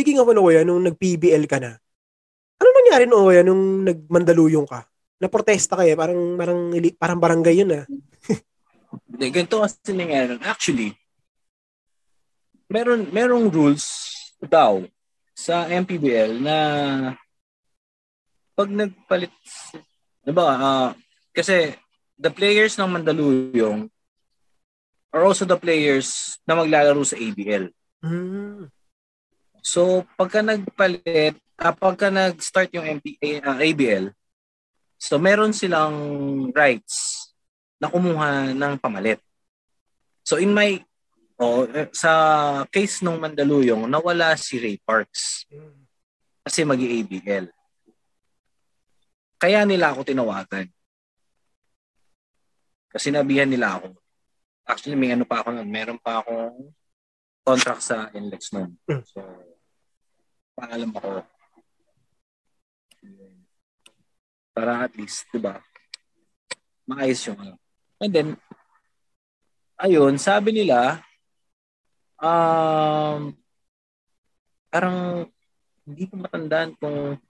speaking of ano kuya, nung nag-PBL ka na, ano nangyari noon kuya nung nag-Mandaluyong ka? Na-protesta kayo, parang barangay yun ah. Hindi, ganito kasi nangyari. Actually, merong rules daw sa MPBL na pag nagpalit, diba, kasi the players ng Mandaluyong are also the players na maglalaro sa ABL. So, pagka nag-start yung ABL, so meron silang rights na kumuha ng pamalit. So, sa case ng Mandaluyong, nawala si Ray Parks kasi mag-ABL. Kaya nila ako tinawagan. Kasi nabihan nila ako. Actually, may ano pa ako nun. Meron pa akong contract sa NLEX nun. So, pangalan ako. Para at least, diba, maayos yung ano. And then, ayun, sabi nila, parang hindi ko matandaan kung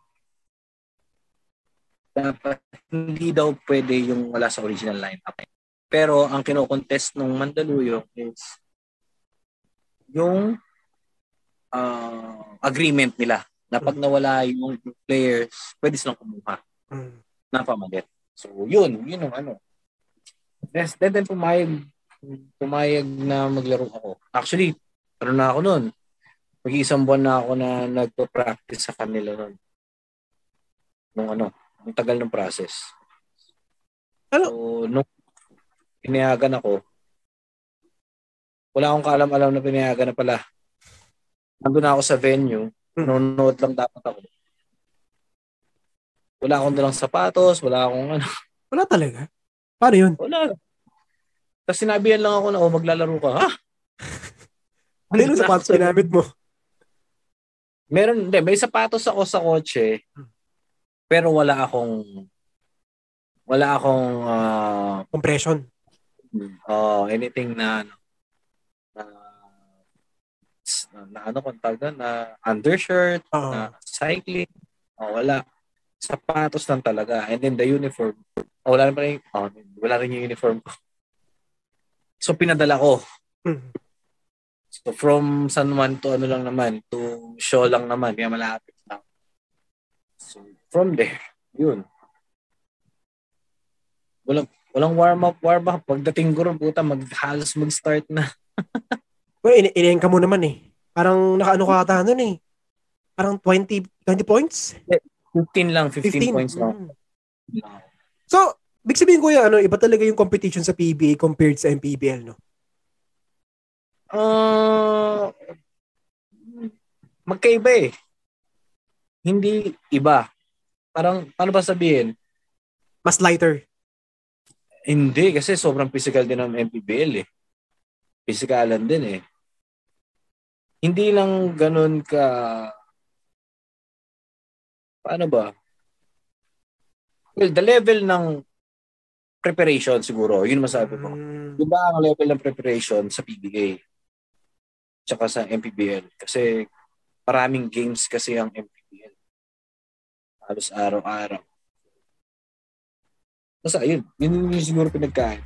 dapat hindi daw pwede yung wala sa original lineup. Pero ang kino-contest ng Mandaluyong is yung agreement nila na pag nawala yung players, pwede silang kumuha na pamalit. So, yun yung ano. Then pumayag na maglaro ako. Actually, ano na ako nun? Mag-iisang buwan na ako na nagpo-practice sa kanila nun. Ang tagal ng process. So, nung pinayagan ako, wala akong kaalam-alam na pinayagan na pala. Nandun na ako sa venue, nanonood lang dapat ako. Wala akong dalang sapatos, wala akong ano. Wala talaga? Paano yun? Wala. Tapos sinabihan lang ako na, maglalaro ka. Ha? Ano yung sapatos ginamit mo? May sapatos ako sa kotse, pero wala akong compression. Anything na kung tawag na undershirt, na cycling, wala. Sapatos lang talaga. And then the uniform, wala rin yung uniform ko. So pinadala ko. So from San Juan to to show lang naman, kaya malapit lang. So from there, yun. Walang warm up. Pagdating ko rin, halos mag-start na. Well, inayin ka mo naman eh. Parang nakaano ka ata nun eh. Parang 20 points? 15 points lang. So, big sabihin ko iba talaga yung competition sa PBA compared sa MPBL, no? Magkaiba eh. Hindi iba. Parang, paano ba sabihin? Mas lighter. Hindi, kasi sobrang physical din ng MPBL eh. Physikalan din eh. Hindi lang ganun ka... Paano ba? Well, the level ng preparation siguro, yun masabi ko. Diba ang level ng preparation sa PBA tsaka sa MPBL? Kasi maraming games kasi ang MPBL. Halos araw-araw. Basta yun siguro pinagkain.